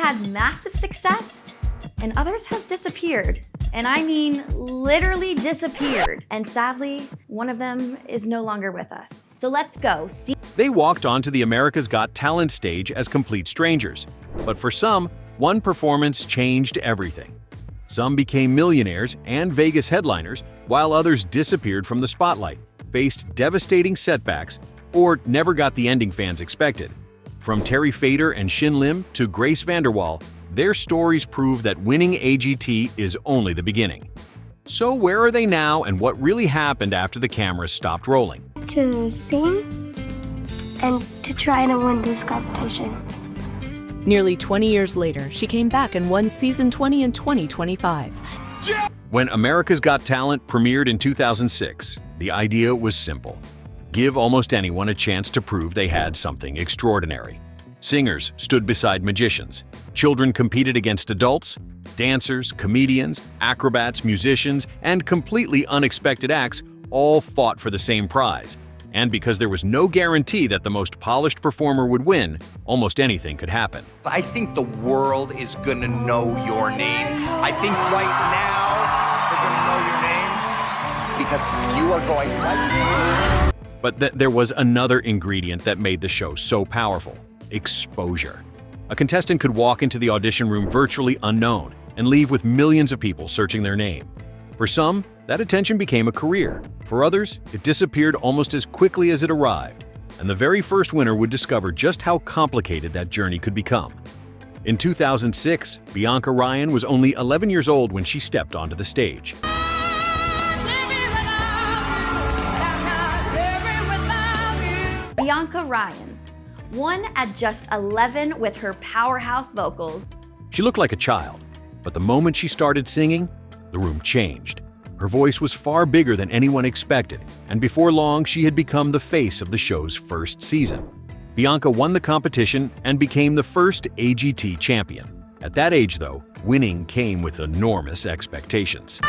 had massive success and others have disappeared. And I mean literally disappeared. And sadly, one of them is no longer with us. So let's go see. They walked onto the America's Got Talent stage as complete strangers. But for some, one performance changed everything. Some became millionaires and Vegas headliners, while others disappeared from the spotlight, faced devastating setbacks, or never got the ending fans expected. From Fator and Shin to Grace VanderWaal, their stories prove that winning AGT is only the beginning. So where are they now, and what really happened after the cameras stopped rolling? To sing and to try to win this competition. Nearly 20 years later, she came back and won Season 20 in 2025. When America's Got Talent premiered in 2006, the idea was simple. Give almost anyone a chance to prove they had something extraordinary. Singers stood beside magicians. Children competed against adults. Dancers, comedians, acrobats, musicians, and completely unexpected acts all fought for the same prize. And because there was no guarantee that the most polished performer would win, almost anything could happen. I think the world is gonna know your name. I think right now they're gonna know your name because you are going right. But there was another ingredient that made the show so powerful: exposure. A contestant could walk into the audition room virtually unknown and leave with millions of people searching their name. For some, that attention became a career. For others, it disappeared almost as quickly as it arrived, and the very first winner would discover just how complicated that journey could become. In 2006, Bianca Ryan was only 11 years old when she stepped onto the stage. Bianca Ryan won at just 11 with her powerhouse vocals. She looked like a child, but the moment she started singing, the room changed. Her voice was far bigger than anyone expected, and before long she had become the face of the show's first season. Bianca won the competition and became the first AGT champion. At that age, though, winning came with enormous expectations.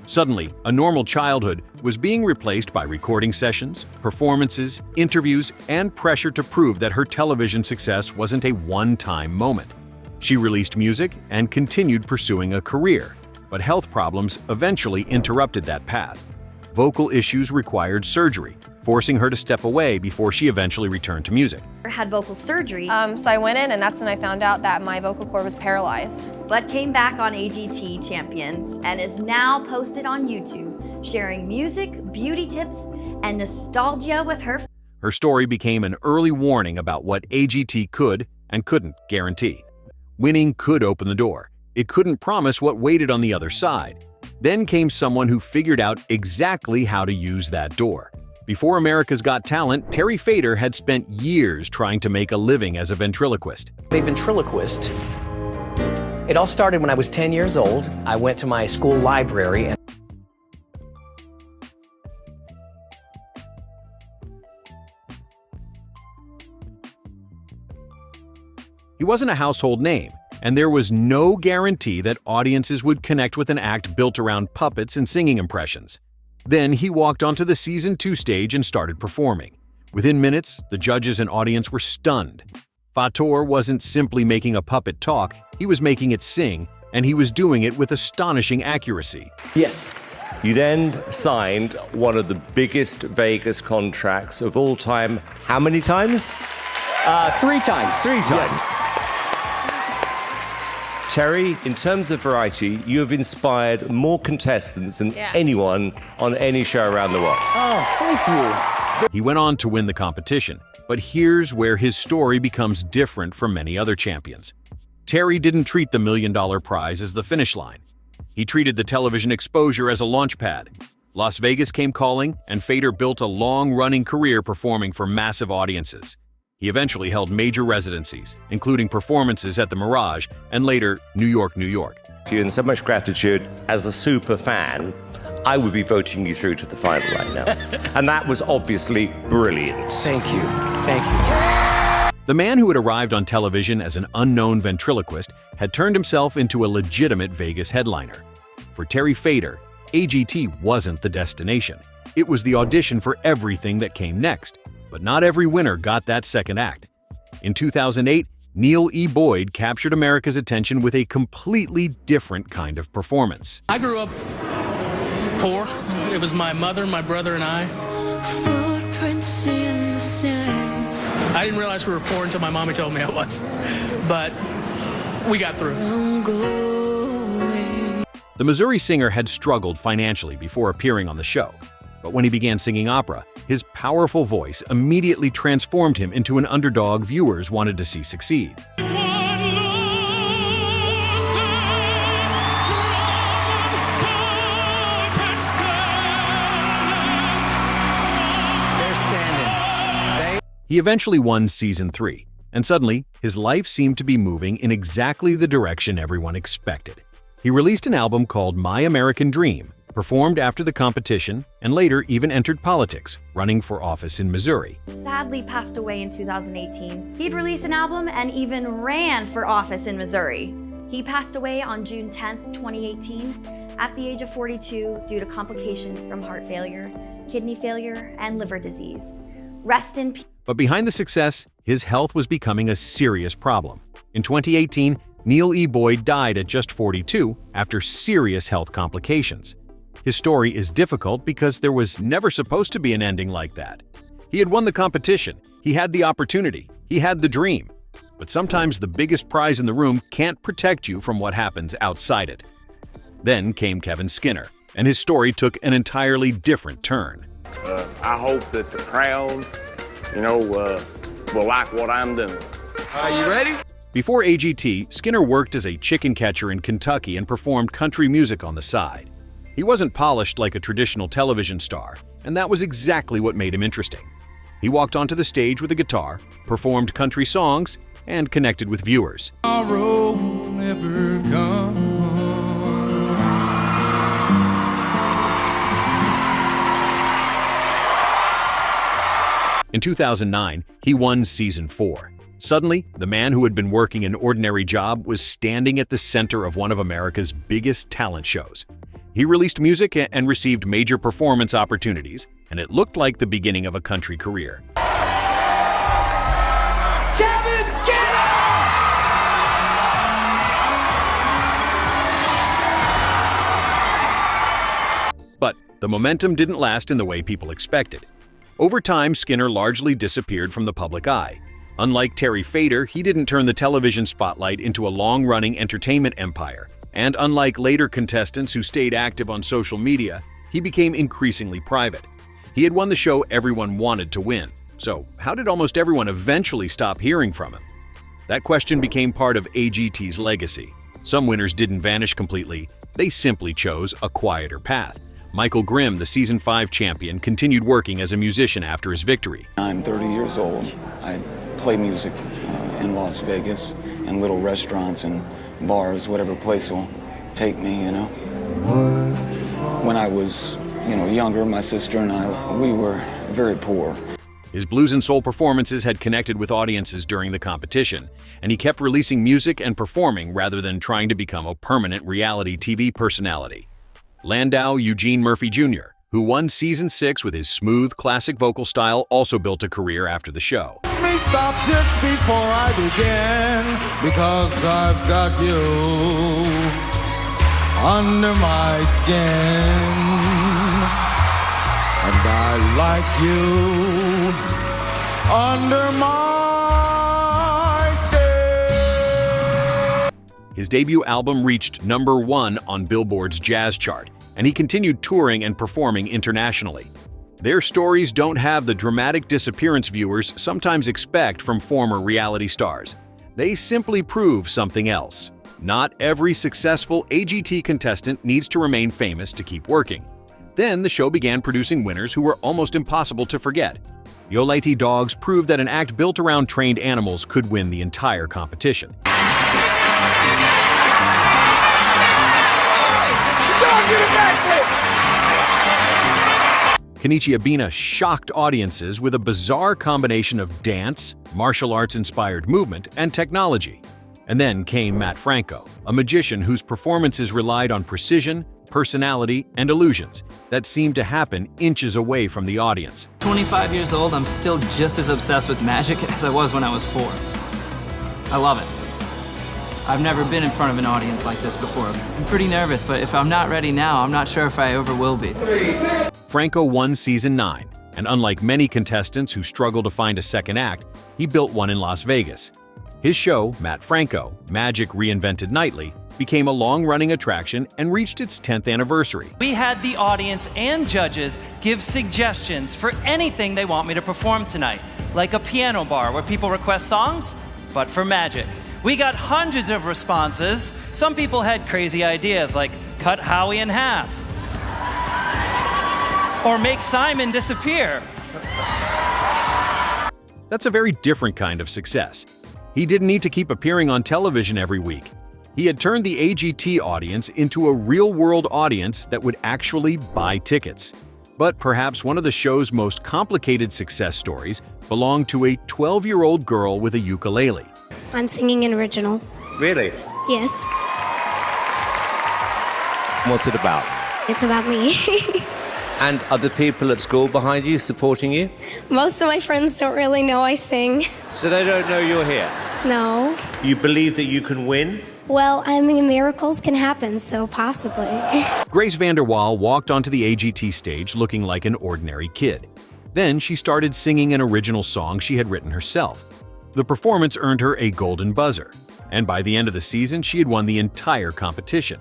Suddenly, a normal childhood was being replaced by recording sessions, performances, interviews, and pressure to prove that her television success wasn't a one-time moment. She released music and continued pursuing a career, but health problems eventually interrupted that path. Vocal issues required surgery, forcing her to step away before she eventually returned to music. Had vocal surgery, So I went in and that's when I found out that my vocal cord was paralyzed. but came back on AGT Champions and is now posted on YouTube, sharing music, beauty tips, and nostalgia with her. Her story became an early warning about what AGT could and couldn't guarantee. Winning could open the door. It couldn't promise what waited on the other side. Then came someone who figured out exactly how to use that door. Before America's Got Talent, Fator had spent years trying to make a living as a ventriloquist. A ventriloquist. It all started when I was 10 years old. I went to my school library and He wasn't a household name, and there was no guarantee that audiences would connect with an act built around puppets and singing impressions. Then he walked onto the Season 2 stage and started performing. Within minutes, the judges and audience were stunned. Fator wasn't simply making a puppet talk, he was making it sing, and he was doing it with astonishing accuracy. yes, You then signed one of the biggest Vegas contracts of all time. How many times? 3 times. 3 times. Yes. Terry, in terms of variety, you have inspired more contestants than anyone on any show around the world. Oh, thank you. He went on to win the competition, but here's where his story becomes different from many other champions. Terry didn't treat the $1 million prize as the finish line. He treated the television exposure as a launch pad. Las Vegas came calling, and Fator built a long-running career performing for massive audiences. He eventually held major residencies, including performances at the Mirage and later New York, New York. In so much gratitude, as a super fan, I would be voting you through to the final right now. And that was obviously brilliant. Thank you. Thank you. The man who had arrived on television as an unknown ventriloquist had turned himself into a legitimate Vegas headliner. For Fator, AGT wasn't the destination. It was the audition for everything that came next. But not every winner got that second act. In 2008, Neil E. Boyd captured America's attention with a completely different kind of performance. I grew up poor. It was my mother, my brother, and I. Footprints in the sand. I didn't realize we were poor until my mommy told me I was. But we got through. The Missouri singer had struggled financially before appearing on the show. But when he began singing opera, his powerful voice immediately transformed him into an underdog viewers wanted to see succeed. He eventually won season 3, and suddenly, his life seemed to be moving in exactly the direction everyone expected. He released an album called My American Dream, performed after the competition, and later even entered politics, running for office in Missouri. Sadly passed away in 2018. He'd released an album and even ran for office in Missouri. He passed away on June 10th, 2018, at the age of 42 due to complications from heart failure, kidney failure, and liver disease. Rest in peace. But behind the success, his health was becoming a serious problem. In 2018, Neil E. Boyd died at just 42 after serious health complications. His story is difficult because there was never supposed to be an ending like that. He had won the competition, he had the opportunity, he had the dream. But sometimes the biggest prize in the room can't protect you from what happens outside it. Then came Kevin Skinner, and his story took an entirely different turn. I hope that the crowd, will like what I'm doing. Are you ready? Before AGT, Skinner worked as a chicken catcher in Kentucky and performed country music on the side. He wasn't polished like a traditional television star, and that was exactly what made him interesting. He walked onto the stage with a guitar, performed country songs, and connected with viewers. In 2009, he won season 4. Suddenly, the man who had been working an ordinary job was standing at the center of one of America's biggest talent shows. He released music and received major performance opportunities, and it looked like the beginning of a country career. Kevin Skinner! But the momentum didn't last in the way people expected. Over time, Skinner largely disappeared from the public eye. Unlike Terry Fator, he didn't turn the television spotlight into a long-running entertainment empire. And unlike later contestants who stayed active on social media, he became increasingly private. He had won the show everyone wanted to win. So how did almost everyone eventually stop hearing from him? That question became part of AGT's legacy. Some winners didn't vanish completely. They simply chose a quieter path. Michael Grimm, the Season 5 champion, continued working as a musician after his victory. I'm 30 years old. I play music in Las Vegas, in little restaurants and bars, whatever place will take me, When I was, younger, my sister and I, we were very poor. His blues and soul performances had connected with audiences during the competition, and he kept releasing music and performing rather than trying to become a permanent reality TV personality. Landau Eugene Murphy Jr., who won Season 6 with his smooth, classic vocal style, also built a career after the show. Let me stop just before I begin, because I've got you under my skin, and I like you under my skin. His debut album reached #1 on Billboard's jazz chart, and he continued touring and performing internationally. Their stories don't have the dramatic disappearance viewers sometimes expect from former reality stars. They simply prove something else. Not every successful AGT contestant needs to remain famous to keep working. Then the show began producing winners who were almost impossible to forget. The Olaite Dogs proved that an act built around trained animals could win the entire competition. Kenichi Abena shocked audiences with a bizarre combination of dance, martial arts-inspired movement, and technology. And then came Matt Franco, a magician whose performances relied on precision, personality, and illusions that seemed to happen inches away from the audience. 25 years old, I'm still just as obsessed with magic as I was when I was 4. I love it. I've never been in front of an audience like this before. I'm pretty nervous, but if I'm not ready now, I'm not sure if I ever will be. Franco won season 9, and unlike many contestants who struggle to find a second act, he built one in Las Vegas. His show, Matt Franco, Magic Reinvented Nightly, became a long-running attraction and reached its 10th anniversary. We had the audience and judges give suggestions for anything they want me to perform tonight, like a piano bar where people request songs, but for magic. We got hundreds of responses. Some people had crazy ideas like cut Howie in half or make Simon disappear. That's a very different kind of success. He didn't need to keep appearing on television every week. He had turned the AGT audience into a real-world audience that would actually buy tickets. But perhaps one of the show's most complicated success stories belonged to a 12-year-old girl with a ukulele. I'm singing an original. Really? Yes. What's it about? It's about me. And are the people at school behind you supporting you? Most of my friends don't really know I sing. So they don't know you're here? No. You believe that you can win? Well, I mean, miracles can happen, so possibly. Grace VanderWaal walked onto the AGT stage looking like an ordinary kid. Then she started singing an original song she had written herself. The performance earned her a golden buzzer, and by the end of the season, she had won the entire competition.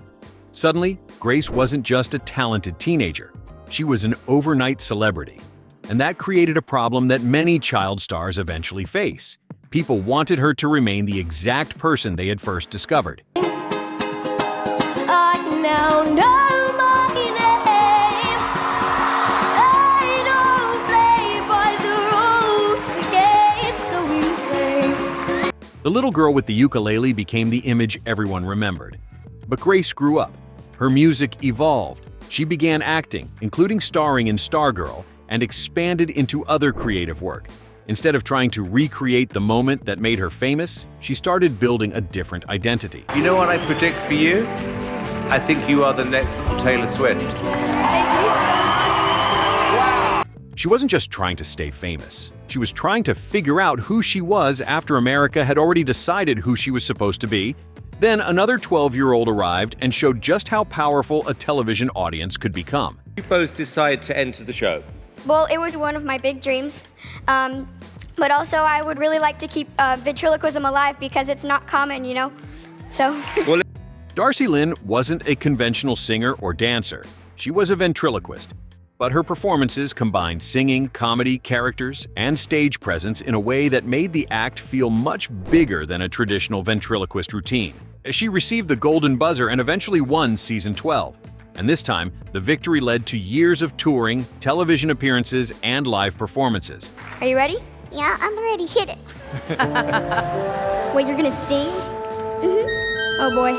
Suddenly, Grace wasn't just a talented teenager. She was an overnight celebrity. And that created a problem that many child stars eventually face. People wanted her to remain the exact person they had first discovered. I now know my name. I don't play by the rules the game, so we say. The little girl with the ukulele became the image everyone remembered. But Grace grew up. Her music evolved. She began acting, including starring in Stargirl, and expanded into other creative work. Instead of trying to recreate the moment that made her famous, she started building a different identity. You know what I predict for you? I think you are the next little Taylor Swift. She wasn't just trying to stay famous. She was trying to figure out who she was after America had already decided who she was supposed to be. Then another 12-year-old arrived and showed just how powerful a television audience could become. You both decide to enter the show. Well, it was one of my big dreams, but also I would really like to keep ventriloquism alive because it's not common, you know, so. Darcy Lynn wasn't a conventional singer or dancer. She was a ventriloquist, but her performances combined singing, comedy, characters, and stage presence in a way that made the act feel much bigger than a traditional ventriloquist routine. She received the golden buzzer and eventually won season 12. And this time, the victory led to years of touring, television appearances, and live performances. Are you ready? Yeah, I'm ready. Hit it. Wait, you're gonna sing? Mm-hmm. Oh boy.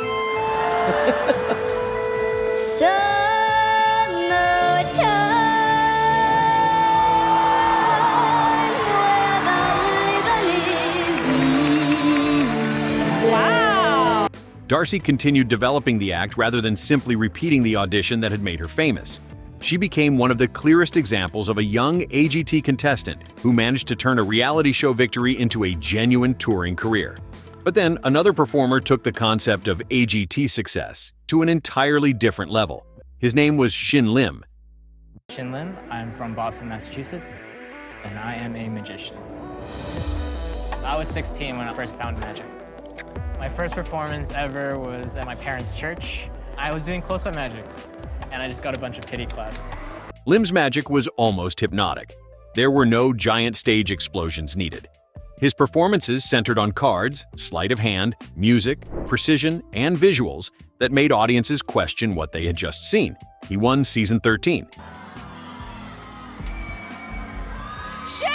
Wow! Darcy continued developing the act rather than simply repeating the audition that had made her famous. She became one of the clearest examples of a young AGT contestant who managed to turn a reality show victory into a genuine touring career. But then another performer took the concept of AGT success to an entirely different level. His name was Shin. Shin. I'm from Boston, Massachusetts, and I am a magician. I was 16 when I first found magic. My first performance ever was at my parents' church. I was doing close-up magic, and I just got a bunch of kitty claps. Lim's magic was almost hypnotic. There were no giant stage explosions needed. His performances centered on cards, sleight of hand, music, precision, and visuals that made audiences question what they had just seen. He won season 13. Shin!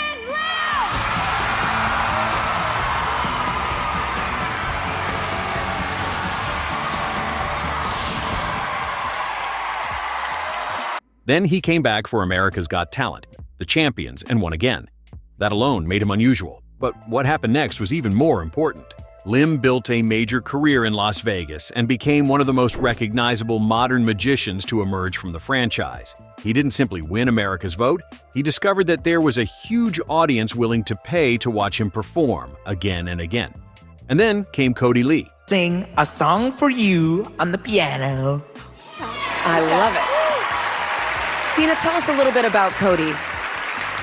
Then he came back for America's Got Talent, the champions, and won again. That alone made him unusual, but what happened next was even more important. Lim built a major career in Las Vegas and became one of the most recognizable modern magicians to emerge from the franchise. He didn't simply win America's vote, he discovered that there was a huge audience willing to pay to watch him perform again and again. And then came Cody Lee. Sing a song for you on the piano. I love it. Tina, tell us a little bit about Cody.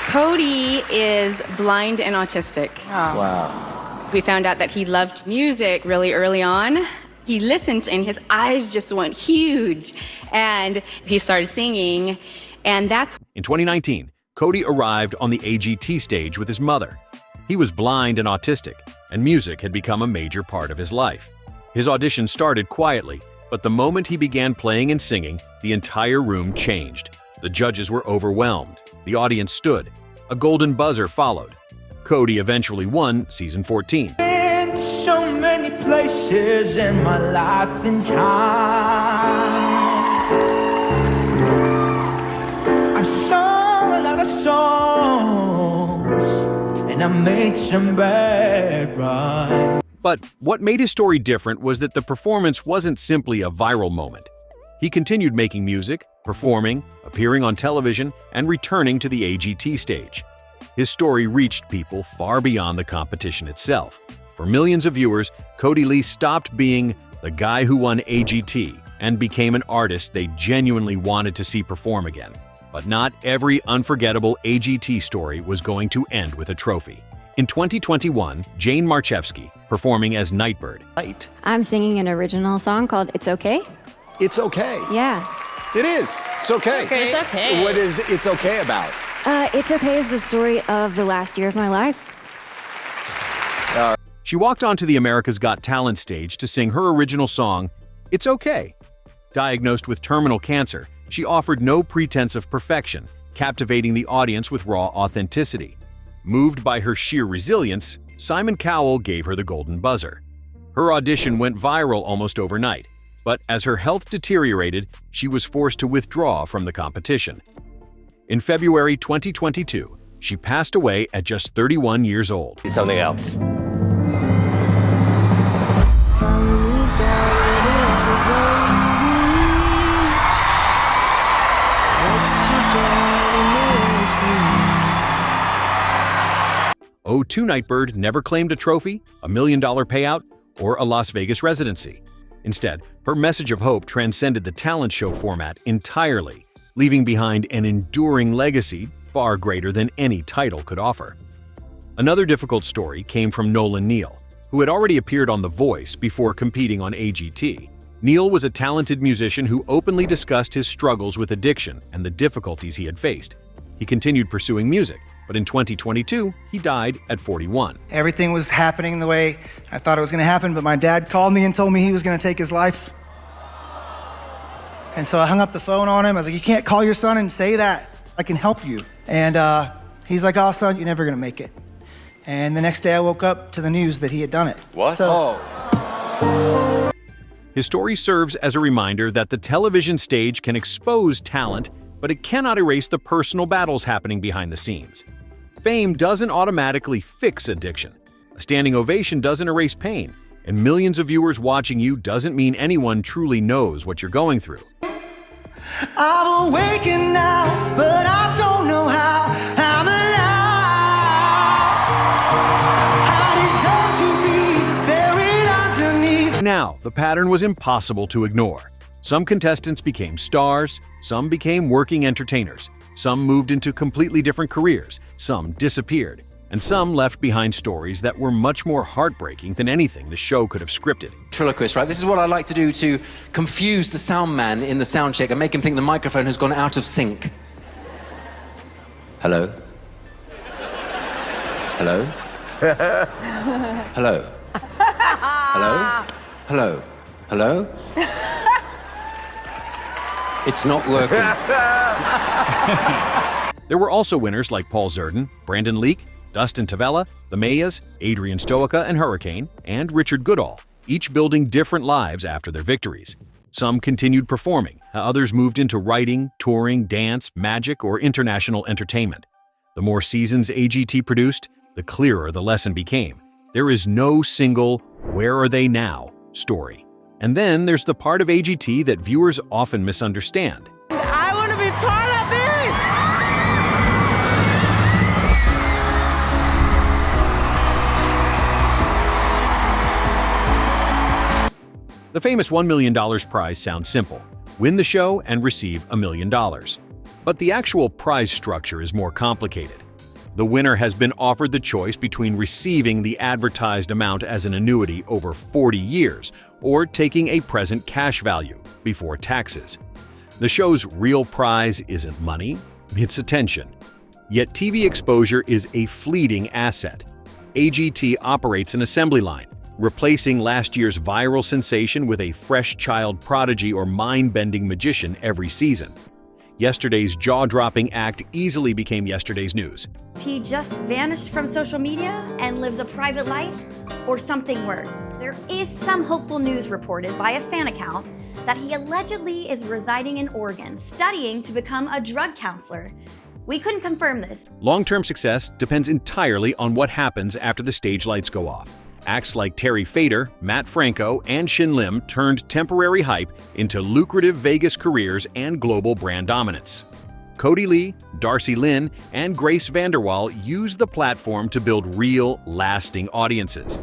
Cody is blind and autistic. Wow. We found out that he loved music really early on. He listened and his eyes just went huge. And he started singing, and that's... In 2019, Cody arrived on the AGT stage with his mother. He was blind and autistic, and music had become a major part of his life. His audition started quietly, but the moment he began playing and singing, the entire room changed. The judges were overwhelmed. The audience stood. A golden buzzer followed. Cody eventually won season 14. Been so many places in my life and time. I've sung a lot of songs, and I made some bad rhymes. But what made his story different was that the performance wasn't simply a viral moment. He continued making music, performing, appearing on television, and returning to the AGT stage. His story reached people far beyond the competition itself. For millions of viewers, Cody Lee stopped being the guy who won AGT and became an artist they genuinely wanted to see perform again. But not every unforgettable AGT story was going to end with a trophy. In 2021, Jane Marchevsky, performing as Nightbird. I'm singing an original song called It's Okay. It's okay. Yeah. It is. It's okay. It's okay. What is It's Okay about? It's Okay is the story of the last year of my life. She walked onto the America's Got Talent stage to sing her original song, It's Okay. Diagnosed with terminal cancer, she offered no pretense of perfection, captivating the audience with raw authenticity. Moved by her sheer resilience, Simon Cowell gave her the golden buzzer. Her audition went viral almost overnight, but as her health deteriorated, she was forced to withdraw from the competition. In February 2022, she passed away at just 31 years old. Something else. O2 Nightbird never claimed a trophy, $1 million payout, or a Las Vegas residency. Instead, her message of hope transcended the talent show format entirely, leaving behind an enduring legacy far greater than any title could offer. Another difficult story came from Nolan Neal, who had already appeared on The Voice before competing on AGT. Neal was a talented musician who openly discussed his struggles with addiction and the difficulties he had faced. He continued pursuing music, but in 2022, he died at 41. Everything was happening the way I thought it was going to happen, but my dad called me and told me he was going to take his life. And so I hung up the phone on him. I was like, you can't call your son and say that. I can help you. And he's like, oh, son, you're never going to make it. And the next day I woke up to the news that he had done it. What? So, His story serves as a reminder that the television stage can expose talent, but it cannot erase the personal battles happening behind the scenes. Fame doesn't automatically fix addiction. A standing ovation doesn't erase pain, and millions of viewers watching you doesn't mean anyone truly knows what you're going through. I'm awakened now, but I don't know how I'm alive. I deserve to be buried underneath. Now, the pattern was impossible to ignore. Some contestants became stars, some became working entertainers, some moved into completely different careers, some disappeared, and some left behind stories that were much more heartbreaking than anything the show could have scripted. Ventriloquist, right? This is what I like to do to confuse the sound man in the sound check and make him think the microphone has gone out of sync. Hello? Hello? Hello? Hello? Hello? Hello? It's not working. There were also winners like Paul Zerden, Brandon Leake, Dustin Tavella, The Mayas, Adrian Stoica and Hurricane, and Richard Goodall, each building different lives after their victories. Some continued performing, others moved into writing, touring, dance, magic, or international entertainment. The more seasons AGT produced, the clearer the lesson became. There is no single Where are they now? Story. And then there's the part of AGT that viewers often misunderstand. I want to be part of this! The famous $1 million prize sounds simple. Win the show and receive $1 million. But the actual prize structure is more complicated. The winner has been offered the choice between receiving the advertised amount as an annuity over 40 years or taking a present cash value before taxes. The show's real prize isn't money, it's attention. Yet TV exposure is a fleeting asset. AGT operates an assembly line, replacing last year's viral sensation with a fresh child prodigy or mind-bending magician every season. Yesterday's jaw-dropping act easily became yesterday's news. He just vanished from social media and lives a private life, or something worse. There is some hopeful news reported by a fan account that he allegedly is residing in Oregon, studying to become a drug counselor. We couldn't confirm this. Long-term success depends entirely on what happens after the stage lights go off. Acts like Terry Fator, Matt Franco, and Shin turned temporary hype into lucrative Vegas careers and global brand dominance. Cody Lee, Darcy Lynn, and Grace VanderWaal used the platform to build real, lasting audiences.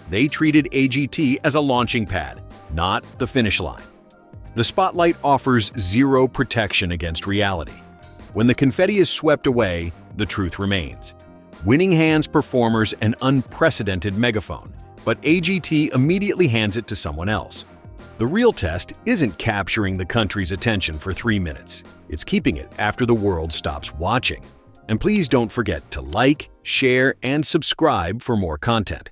They treated AGT as a launching pad, not the finish line. The spotlight offers zero protection against reality. When the confetti is swept away, the truth remains. Winning hands performers an unprecedented megaphone, but AGT immediately hands it to someone else. The real test isn't capturing the country's attention for 3 minutes. It's keeping it after the world stops watching. And please don't forget to like, share, and subscribe for more content.